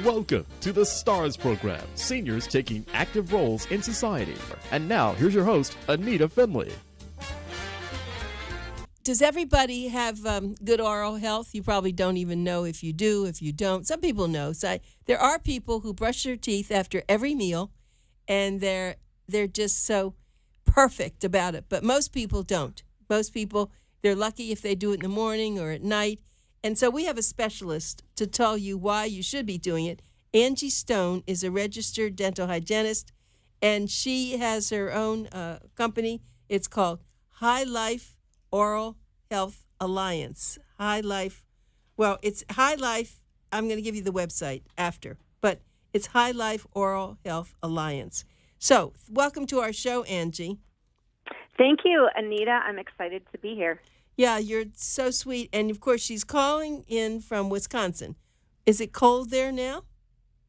Welcome to the STARS program, seniors taking active roles in society. And now, here's your host, ANITA FINLEY. Does everybody have good oral health? You probably don't even know if you do, if you don't. Some people know. So there are people who brush their teeth after every meal, and they're just so perfect about it. But most people don't. Most people, they're lucky if they do it in the morning or at night. And so we have a specialist to tell you why you should be doing it. Angie Stone is a registered dental hygienist, and she has her own company. It's called HyLife Oral Health Alliance. HyLife. Well, it's HyLife. I'm going to give you the website after, but it's HyLife Oral Health Alliance. So welcome to our show, Angie. Thank you, Anita. I'm excited to be here. Yeah, you're so sweet. And, of course, she's calling in from Wisconsin. Is it cold there now?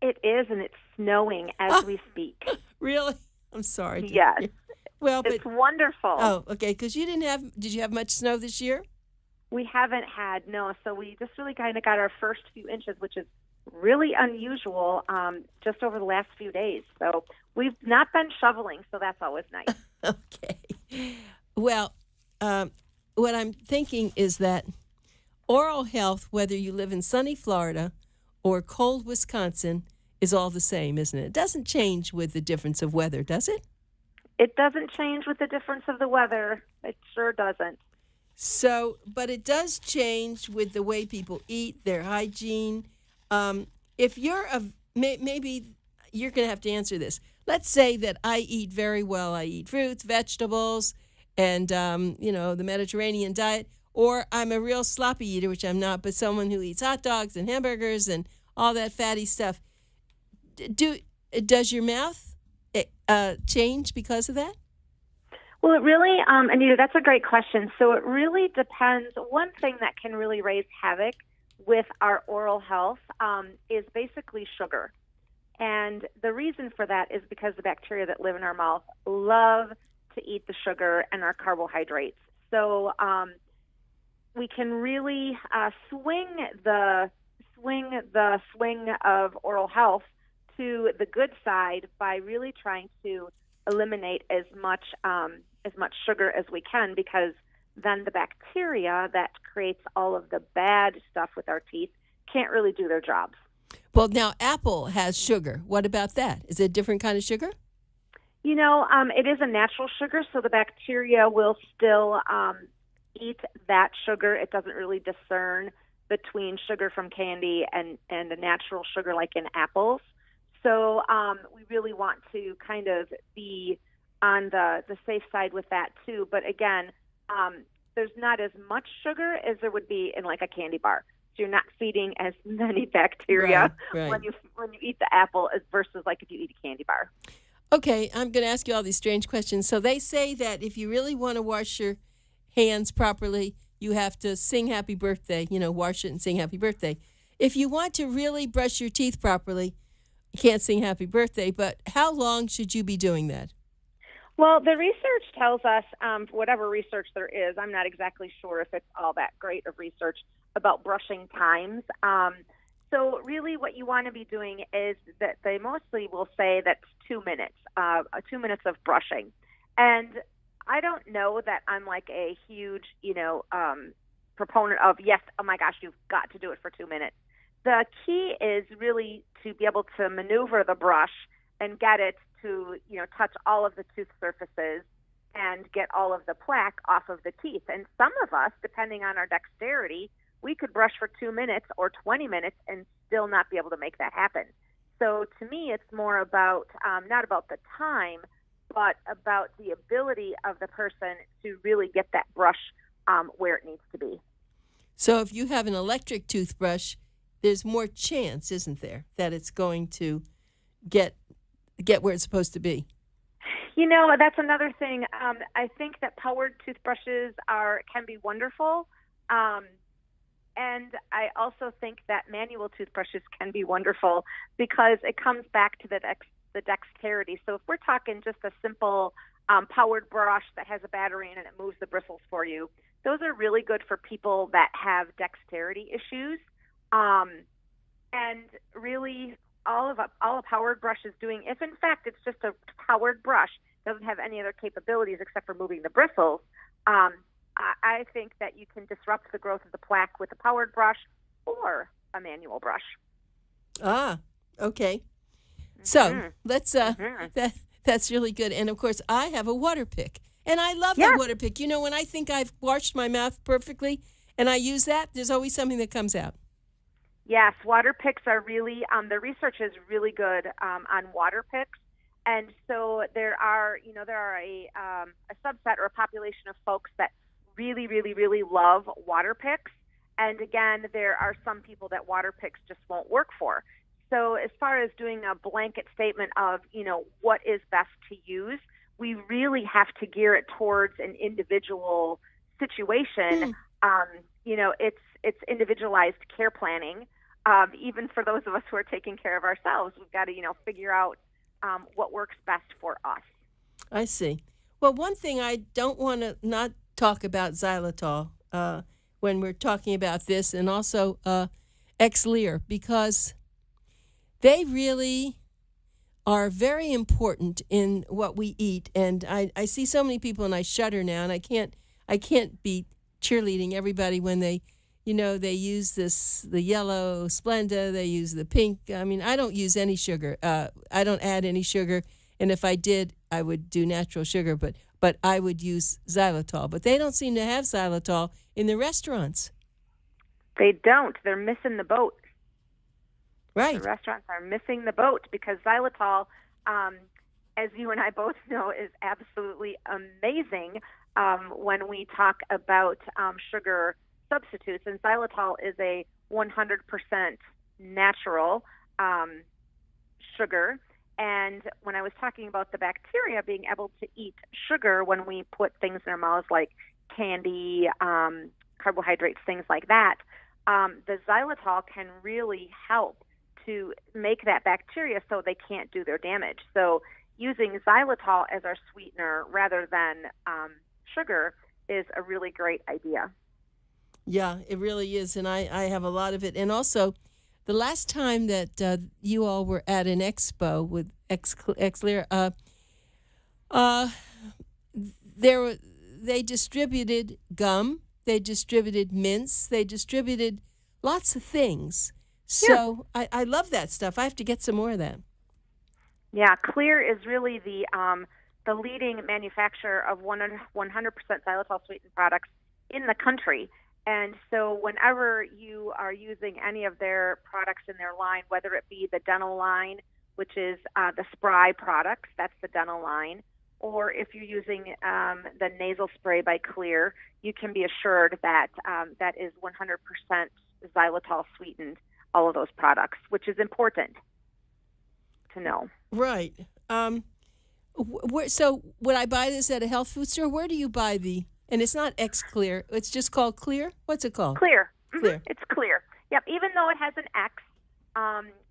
It is, and it's snowing as we speak. Really? I'm sorry. Yes. Well, but it's wonderful. Oh, okay, because did you have much snow this year? We haven't had, no. So we just really kind of got our first few inches, which is really unusual, just over the last few days. So we've not been shoveling, so that's always nice. Okay. Well, what I'm thinking is that oral health, whether you live in sunny Florida or cold Wisconsin, is all the same, isn't it? It doesn't change with the difference of weather, does it? It doesn't change with the difference of the weather. It sure doesn't. So, but it does change with the way people eat, their hygiene. If you're maybe you're going to have to answer this. Let's say that I eat very well. I eat fruits, vegetables, and, the Mediterranean diet, or I'm a real sloppy eater, which I'm not, but someone who eats hot dogs and hamburgers and all that fatty stuff. Does your mouth change because of that? Well, it really, Anita, that's a great question. So it really depends. One thing that can really raise havoc with our oral health is basically sugar. And the reason for that is because the bacteria that live in our mouth love to eat the sugar and our carbohydrates. So we can really swing the swing of oral health to the good side by really trying to eliminate as much sugar as we can, because then the bacteria that creates all of the bad stuff with our teeth can't really do their jobs. Well, now apple has sugar. What about that? Is it a different kind of sugar? It is a natural sugar, so the bacteria will still eat that sugar. It doesn't really discern between sugar from candy and a natural sugar like in apples. So we really want to kind of be on the safe side with that too. But again, there's not as much sugar as there would be in like a candy bar. So you're not feeding as many bacteria right. when you eat the apple as versus like if you eat a candy bar. Okay, I'm going to ask you all these strange questions. So they say that if you really want to wash your hands properly, you have to sing happy birthday, wash it and sing happy birthday. If you want to really brush your teeth properly, you can't sing happy birthday, but how long should you be doing that? Well, the research tells us, whatever research there is, I'm not exactly sure if it's all that great of research about brushing times. So really what you want to be doing is that they mostly will say that's 2 minutes, 2 minutes of brushing. And I don't know that I'm like a huge, proponent of, yes, oh my gosh, you've got to do it for 2 minutes. The key is really to be able to maneuver the brush and get it to, touch all of the tooth surfaces and get all of the plaque off of the teeth. And some of us, depending on our dexterity, we could brush for 2 minutes or 20 minutes and still not be able to make that happen. So to me, it's more about, not about the time, but about the ability of the person to really get that brush where it needs to be. So if you have an electric toothbrush, there's more chance, isn't there, that it's going to get where it's supposed to be? That's another thing. I think that powered toothbrushes can be wonderful. And I also think that manual toothbrushes can be wonderful because it comes back to the dexterity. So if we're talking just a simple powered brush that has a battery in it and it moves the bristles for you, those are really good for people that have dexterity issues. And really, all a powered brush is doing, if in fact it's just a powered brush, doesn't have any other capabilities except for moving the bristles, I think that you can disrupt the growth of the plaque with a powered brush or a manual brush. Ah, okay. So let's that's really good. And of course, I have a Waterpik, and I love that Waterpik. You know, when I think I've washed my mouth perfectly, and I use that, there's always something that comes out. Yes, Waterpiks are really the research is really good on Waterpiks, and so there are a subset or a population of folks that really, really, really love Waterpiks, and again, there are some people that Waterpiks just won't work for. So as far as doing a blanket statement of, what is best to use, we really have to gear it towards an individual situation. It's individualized care planning. Even for those of us who are taking care of ourselves, we've got to, figure out what works best for us. I see. Well, one thing I don't want to not talk about Xylitol when we're talking about this, and also XLEAR, because they really are very important in what we eat. And I see so many people, and I shudder now, and I can't be cheerleading everybody when they use the yellow Splenda, they use the pink. I mean, I don't use any sugar. I don't add any sugar. And if I did, I would do natural sugar, but I would use xylitol. But they don't seem to have xylitol in the restaurants. They don't. They're missing the boat. Right. The restaurants are missing the boat because xylitol, as you and I both know, is absolutely amazing when we talk about sugar substitutes. And xylitol is a 100% natural sugar. And when I was talking about the bacteria being able to eat sugar when we put things in our mouths like candy, carbohydrates, things like that, the xylitol can really help to make that bacteria so they can't do their damage. So using xylitol as our sweetener rather than sugar is a really great idea. Yeah, it really is, and I have a lot of it. And also, the last time that you all were at an expo with XLEAR, they distributed gum, they distributed mints, they distributed lots of things. So I love that stuff. I have to get some more of that. Yeah, XLEAR is really the leading manufacturer of 100% xylitol sweetened products in the country. And so whenever you are using any of their products in their line, whether it be the dental line, which is the SPRY products, that's the dental line, or if you're using the nasal spray by XLEAR, you can be assured that that is 100% xylitol sweetened, all of those products, which is important to know. Right. So would I buy this at a health food store? Where do you buy and it's not XLEAR, it's just called XLEAR? What's it called? XLEAR. Mm-hmm. XLEAR. It's XLEAR. Yep. Even though it has an X,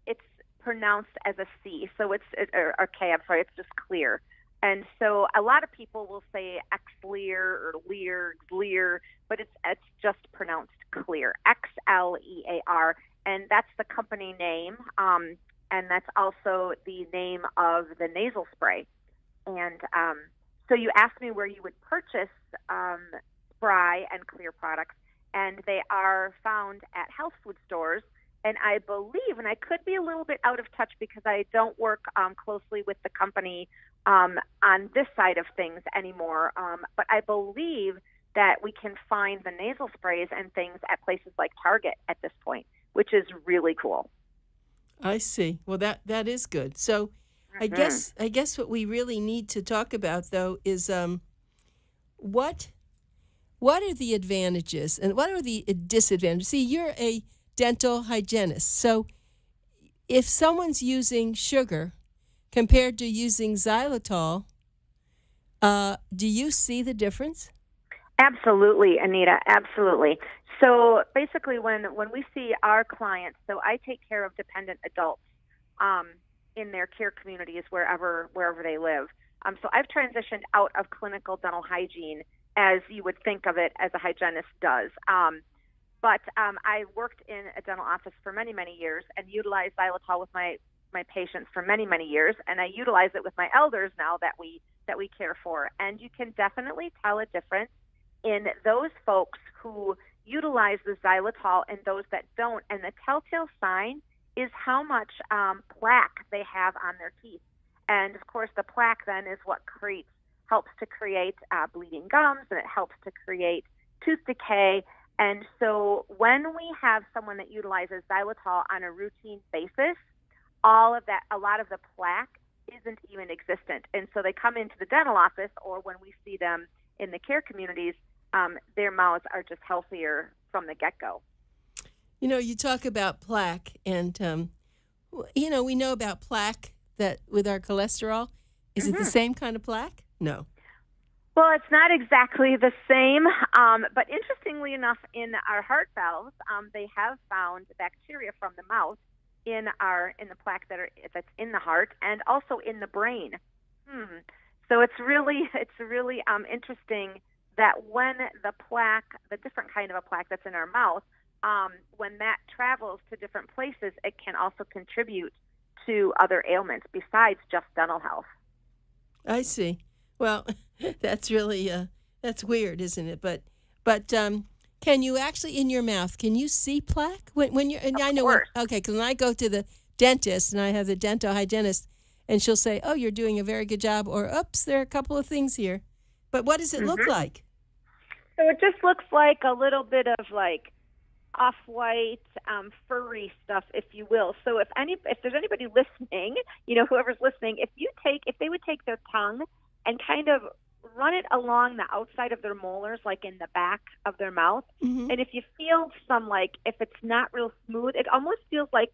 it's pronounced as a C. So or K, I'm sorry, it's just XLEAR. And so a lot of people will say XLEAR or XLEAR, but it's just pronounced XLEAR, XLEAR. And that's the company name, and that's also the name of the nasal spray. And so you asked me where you would purchase SPRY and XLEAR products, and they are found at health food stores. And I believe, and I could be a little bit out of touch because I don't work closely with the company on this side of things anymore, but I believe that we can find the nasal sprays and things at places like Target at this point, which is really cool. I see. Well, that is good. So I guess what we really need to talk about, though, is what are the advantages and what are the disadvantages? See, you're a dental hygienist. So if someone's using sugar compared to using xylitol, do you see the difference? Absolutely, Anita, absolutely. So basically when we see our clients, so I take care of dependent adults in their care communities wherever they live. So I've transitioned out of clinical dental hygiene as you would think of it as a hygienist does. But I worked in a dental office for many, many years and utilized xylitol with my patients for many, many years, and I utilize it with my elders now that we care for. And you can definitely tell a difference in those folks who utilize the xylitol and those that don't. And the telltale sign is how much plaque they have on their teeth. And of course, the plaque then is what helps to create bleeding gums, and it helps to create tooth decay. And so when we have someone that utilizes xylitol on a routine basis, a lot of the plaque isn't even existent. And so they come into the dental office, or when we see them in the care communities, their mouths are just healthier from the get-go. You know, you talk about plaque, and, we know about plaque that with our cholesterol. Is it the same kind of plaque? No. Well, it's not exactly the same, but interestingly enough, in our heart valves, they have found bacteria from the mouth in the plaque that's in the heart, and also in the brain. So it's really interesting that when the different kind of a plaque that's in our mouth, when that travels to different places, it can also contribute to other ailments besides just dental health. I see. Well, that's really that's weird, isn't it? But can you actually, in your mouth, can you see plaque when you're? And I know. Okay, because when I go to the dentist and I have the dental hygienist, and she'll say, "Oh, you're doing a very good job," or "Oops, there are a couple of things here." But what does it look like? So it just looks like a little bit of like off-white, furry stuff, if you will. So if there's anybody listening, whoever's listening, if they would take their tongue and kind of run it along the outside of their molars, like in the back of their mouth. And if you feel if it's not real smooth, it almost feels like,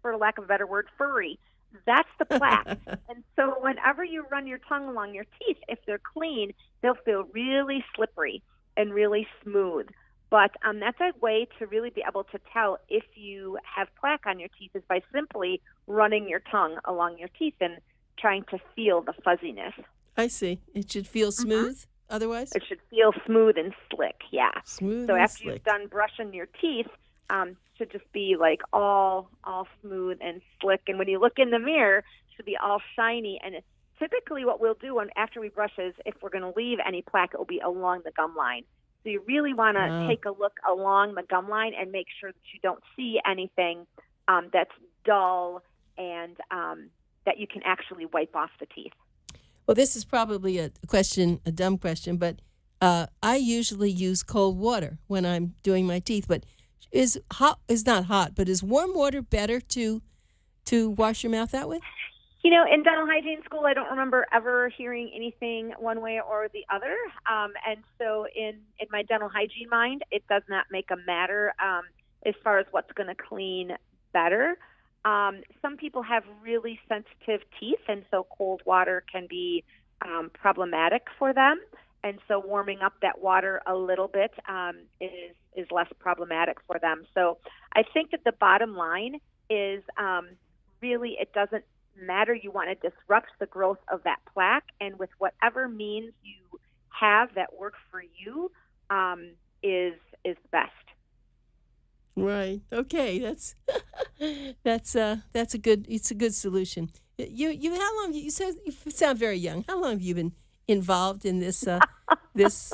for lack of a better word, furry. That's the plaque. And so whenever you run your tongue along your teeth, if they're clean, they'll feel really slippery and really smooth. But that's a way to really be able to tell if you have plaque on your teeth, is by simply running your tongue along your teeth and trying to feel the fuzziness. I see. It should feel smooth otherwise? It should feel smooth and slick, yeah. Smooth so and after slick. You've done brushing your teeth, should just be like all smooth and slick. And when you look in the mirror, it should be all shiny. And typically what we'll do after we brush is, if we're going to leave any plaque, it will be along the gum line. So you really want to take a look along the gum line and make sure that you don't see anything that's dull and that you can actually wipe off the teeth. Well, this is probably a dumb question, but I usually use cold water when I'm doing my teeth. But is not hot, but is warm water better to wash your mouth that with? In dental hygiene school, I don't remember ever hearing anything one way or the other. And so in my dental hygiene mind, it does not make a matter as far as what's going to clean better. Some people have really sensitive teeth, and so cold water can be problematic for them. And so warming up that water a little bit is less problematic for them. So I think that the bottom line is really it doesn't matter. You want to disrupt the growth of that plaque, and with whatever means you have that work for you is best. Right. Okay. That's a good solution. You how long you sound very young. How long have you been involved in this this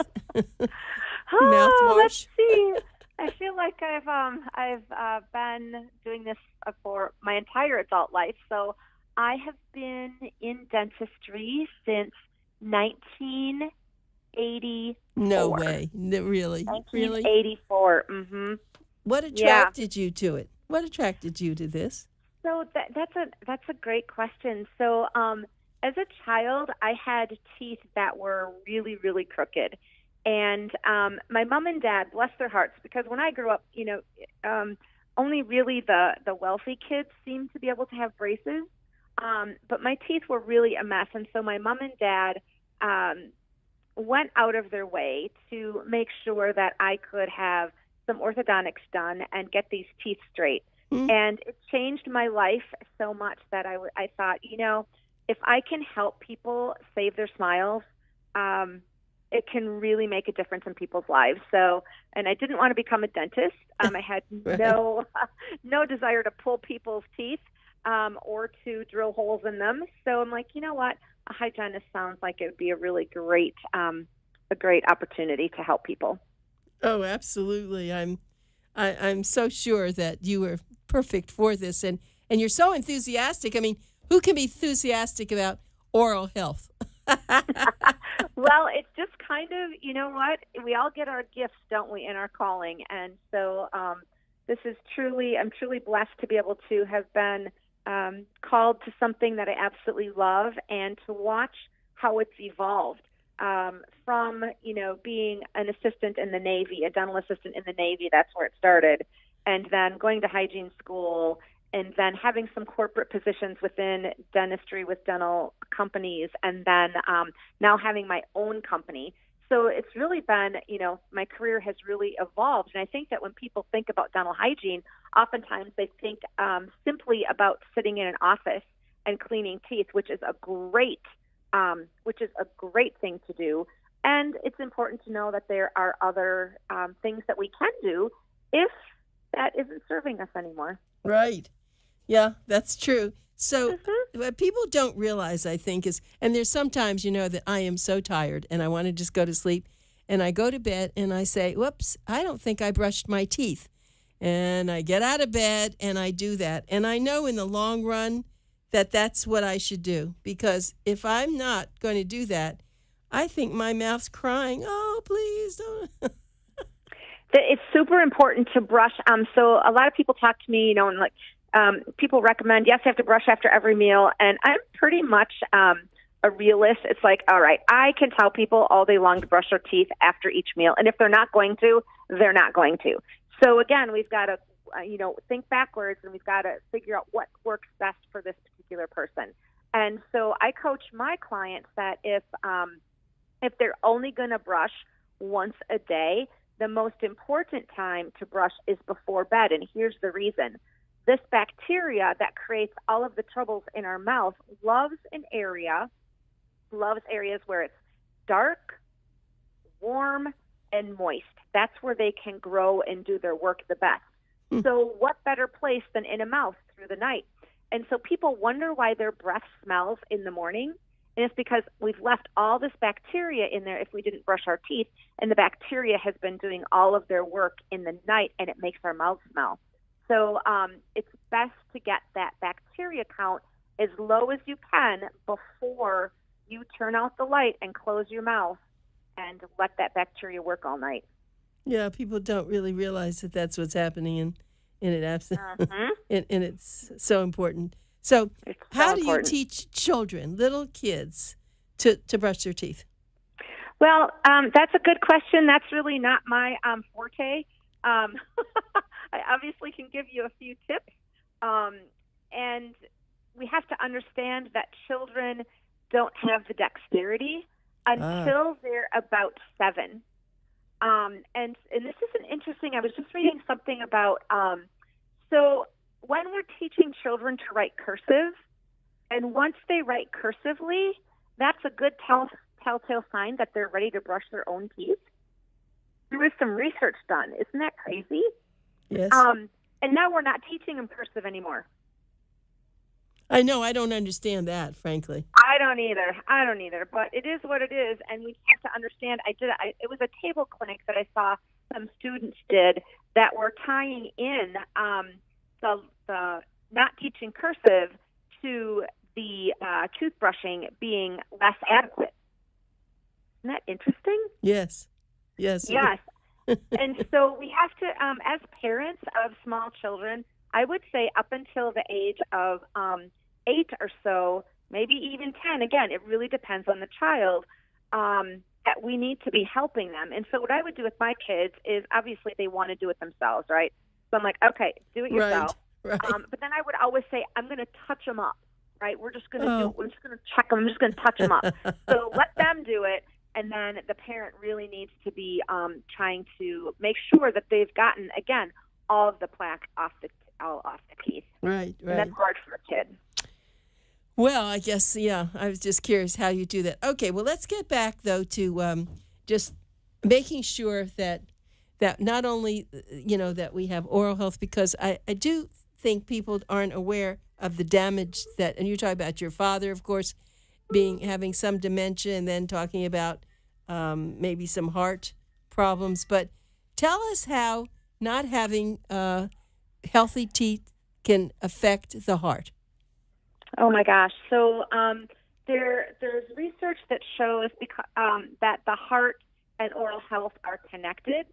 mouthwash? Let's see. I feel like I've been doing this for my entire adult life. So I have been in dentistry since 1984. No way. Really? 1984. Mm-hmm. What attracted you to it? What attracted you to this? So that's a great question. So as a child, I had teeth that were really, really crooked. And my mom and dad, bless their hearts, because when I grew up, only really the wealthy kids seemed to be able to have braces. But my teeth were really a mess. And so my mom and dad went out of their way to make sure that I could have some orthodontics done and get these teeth straight. Mm-hmm. And it changed my life so much that I thought, if I can help people save their smiles, it can really make a difference in people's lives. So, and I didn't want to become a dentist. I had Right. no desire to pull people's teeth or to drill holes in them. So I'm like, you know what? A hygienist sounds like it would be a really great opportunity to help people. Oh, absolutely. I'm so sure that you were perfect for this, and you're so enthusiastic. I mean, who can be enthusiastic about oral health? Well, it's just kind of, you know what? We all get our gifts, don't we, in our calling. And so this is I'm truly blessed to be able to have been called to something that I absolutely love and to watch how it's evolved from, being an assistant in the Navy, a dental assistant in the Navy. That's where it started. And then going to hygiene school, and then having some corporate positions within dentistry with dental companies, and then now having my own company. So it's really been, my career has really evolved. And I think that when people think about dental hygiene, oftentimes they think simply about sitting in an office and cleaning teeth, which is a great thing to do. And it's important to know that there are other things that we can do if that isn't serving us anymore. Right. Yeah, that's true. So what people don't realize, I think, is, and there's sometimes, that I am so tired and I want to just go to sleep, and I go to bed and I say, whoops, I don't think I brushed my teeth. And I get out of bed and I do that. And I know in the long run that that's what I should do, because if I'm not going to do that, I think my mouth's crying, oh, please don't. It's super important to brush. So a lot of people talk to me, and like, people recommend, yes, you have to brush after every meal. And I'm pretty much a realist. It's like, all right, I can tell people all day long to brush their teeth after each meal. And if they're not going to, they're not going to. So again, we've got to, think backwards, and we've got to figure out what works best for this particular person. And so I coach my clients that if they're only going to brush once a day, the most important time to brush is before bed. And here's the reason. This bacteria that creates all of the troubles in our mouth loves areas where it's dark, warm, and moist. That's where they can grow and do their work the best. So what better place than in a mouth through the night? And so people wonder why their breath smells in the morning. And it's because we've left all this bacteria in there if we didn't brush our teeth, and the bacteria has been doing all of their work in the night, and it makes our mouth smell. So it's best to get that bacteria count as low as you can before you turn out the light and close your mouth and let that bacteria work all night. Yeah, people don't really realize that that's what's happening, and it's so important. So how do you teach children, little kids, to brush their teeth? Well, that's a good question. That's really not my forte. I obviously can give you a few tips. And we have to understand that children don't have the dexterity until they're about 7. And this is an interesting, I was just reading something about, so when we're teaching children to write cursive, and once they write cursively, that's a good telltale sign that they're ready to brush their own teeth. There was some research done. Isn't that crazy? Yes. And now we're not teaching them cursive anymore. I know. I don't understand that, frankly. I don't either. But it is what it is, and we have to understand. It was a table clinic that I saw some students did that were tying in the not teaching cursive to the toothbrushing being less adequate. Isn't that interesting? Yes. And so we have to, as parents of small children, I would say up until the age of 8 or so, maybe even 10, again, it really depends on the child, that we need to be helping them. And so what I would do with my kids is, obviously they want to do it themselves, right? So I'm like, okay, do it yourself. Right. But then I would always say, I'm going to touch them up, right? We're just going to do it. We're just going to check them. I'm just going to touch them up. So let them do it. And then the parent really needs to be trying to make sure that they've gotten, again, all of the plaque off the teeth. Right. And that's hard for a kid. Well, I guess, I was just curious how you do that. Okay, well, let's get back, though, to just making sure that not only, that we have oral health, because I do think people aren't aware of the damage that, and you talk about your father, of course, having some dementia, and then talking about maybe some heart problems. But tell us how not having healthy teeth can affect the heart. Oh my gosh! So there's research that shows that the heart and oral health are connected,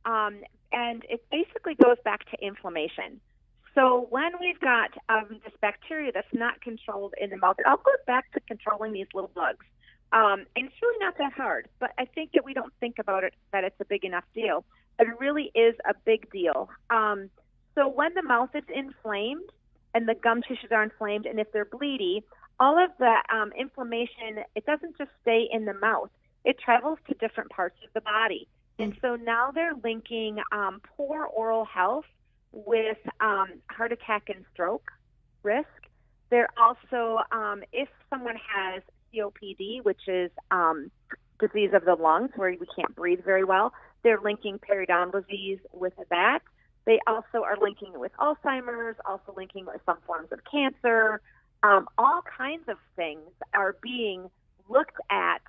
and it basically goes back to inflammation. So when we've got this bacteria that's not controlled in the mouth, it all goes back to controlling these little bugs. And it's really not that hard, but I think that we don't think about it, that it's a big enough deal. But it really is a big deal. So when the mouth is inflamed and the gum tissues are inflamed, and if they're bleedy, all of the inflammation, it doesn't just stay in the mouth. It travels to different parts of the body. And so now they're linking poor oral health with heart attack and stroke risk. They're also, if someone has COPD, which is disease of the lungs where we can't breathe very well, they're linking periodontal disease with that. They also are linking it with Alzheimer's, also linking it with some forms of cancer. All kinds of things are being looked at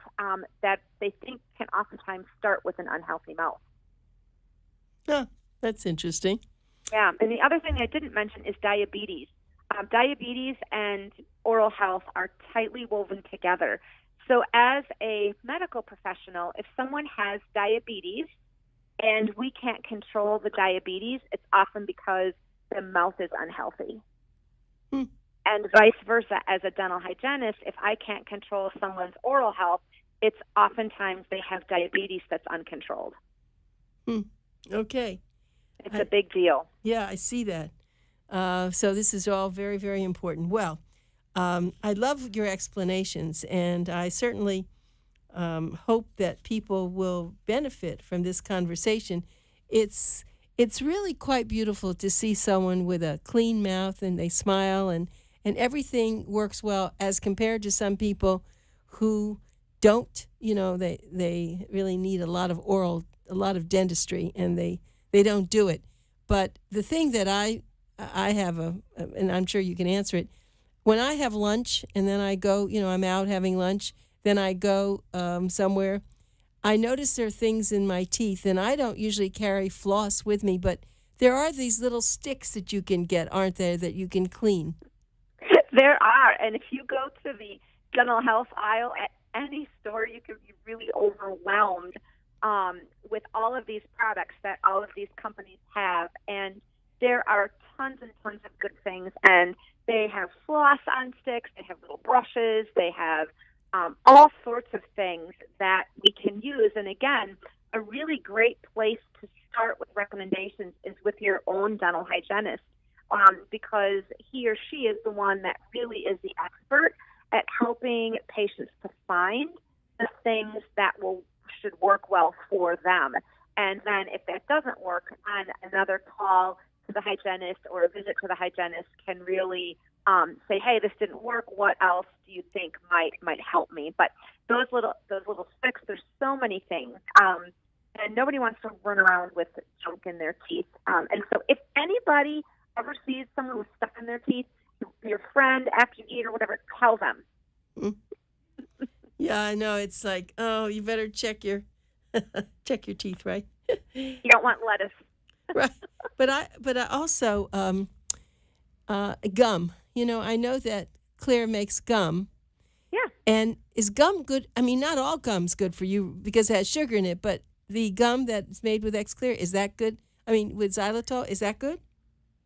that they think can oftentimes start with an unhealthy mouth. Oh, that's interesting. Yeah, and the other thing I didn't mention is diabetes. Diabetes and oral health are tightly woven together. So as a medical professional, if someone has diabetes and we can't control the diabetes, it's often because the mouth is unhealthy. And vice versa, as a dental hygienist, if I can't control someone's oral health, it's oftentimes they have diabetes that's uncontrolled. Okay. It's a big deal. Yeah, I see that. So this is all very, very important. Well, I love your explanations, and I certainly hope that people will benefit from this conversation. It's really quite beautiful to see someone with a clean mouth and they smile and everything works well, as compared to some people who don't, they really need a lot of dentistry, and they don't do it. But the thing that I have and I'm sure you can answer it, when I have lunch and then I go, I'm out having lunch, then I go somewhere, I notice there are things in my teeth, and I don't usually carry floss with me, but there are these little sticks that you can get, aren't there, that you can clean? There are, and if you go to the dental health aisle at any store, you can be really overwhelmed with all of these products that all of these companies have, and there are tons and tons of good things, and they have floss on sticks, they have little brushes, they have all sorts of things that we can use. And again, a really great place to start with recommendations is with your own dental hygienist, because he or she is the one that really is the expert at helping patients to find the things that should work well for them. And then if that doesn't work, on another call to the hygienist or a visit to the hygienist can really say, hey, this didn't work. What else do you think might help me? But those little sticks, there's so many things. And nobody wants to run around with junk in their teeth. And so if anybody ever sees someone with stuff in their teeth, your friend, after you eat or whatever, tell them. Yeah, I know. It's like, oh, you better check your teeth, right? You don't want lettuce. Right. But I also gum. I know that XLEAR makes gum. Yeah. And is gum good? I mean, not all gum's good for you because it has sugar in it, but the gum that's made with XLEAR, is that good? I mean, with xylitol, is that good?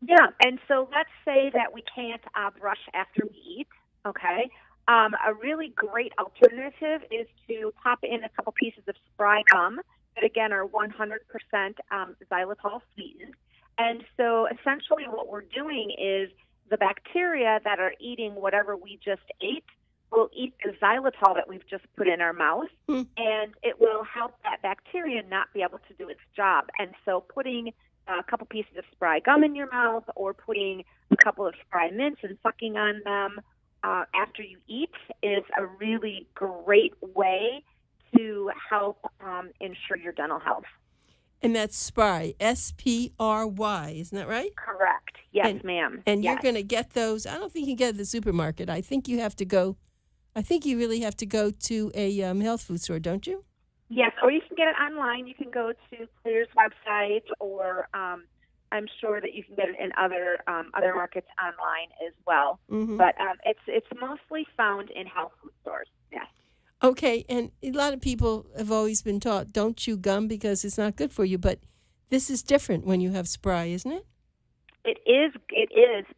Yeah. And so let's say that we can't brush after we eat, okay? A really great alternative is to pop in a couple pieces of SPRY Gum that, again, are 100% xylitol sweetened. And so essentially what we're doing is the bacteria that are eating whatever we just ate will eat the xylitol that we've just put in our mouth, and it will help that bacteria not be able to do its job. And so putting a couple pieces of SPRY Gum in your mouth or putting a couple of SPRY mints and sucking on them after you eat is a really great way to help ensure your dental health. And that's SPRY, SPRY, isn't that right? Correct. Yes, ma'am. And yes. you're going to get those. I don't think you can get at the supermarket. I think you really have to go to a health food store, don't you? Yes, or you can get it online. You can go to XLEAR's website, or I'm sure that you can get it in other markets online as well. Mm-hmm. But it's mostly found in health food stores. Yes. Okay, and a lot of people have always been taught, don't chew gum because it's not good for you, but this is different when you have SPRY, isn't it? It is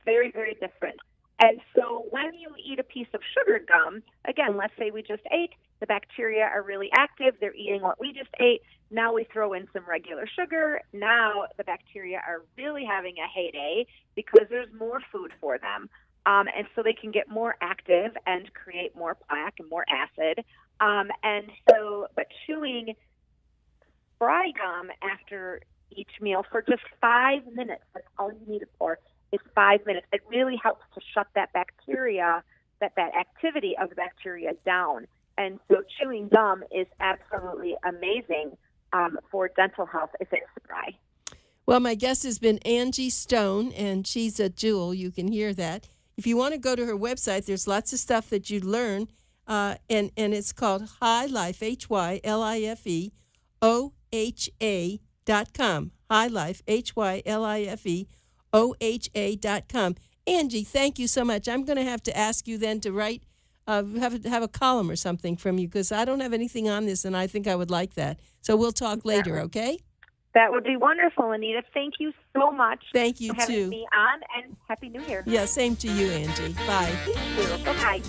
very, very different. And so when you eat a piece of sugar gum, again, let's say we just ate, the bacteria are really active, they're eating what we just ate, now we throw in some regular sugar, now the bacteria are really having a heyday because there's more food for them. And so they can get more active and create more plaque and more acid. But chewing SPRY gum after each meal for just 5 minutes, that's all you need it for, is 5 minutes. It really helps to shut that bacteria, that activity of the bacteria down. And so chewing gum is absolutely amazing for dental health if it's SPRY. Well, my guest has been Angie Stone, and she's a jewel. You can hear that. If you want to go to her website, there's lots of stuff that you learn, and it's called HyLife, HyLifeOHA.com. HyLife, HyLifeOHA.com. Angie, thank you so much. I'm going to have to ask you then to write, have a column or something from you, because I don't have anything on this, and I think I would like that. So we'll talk later, okay? That would be wonderful, Anita. Thank you so much. Thank you, for having too. me on, and Happy New Year. Yeah, same to you, Angie. Bye. Thank you. Bye-bye.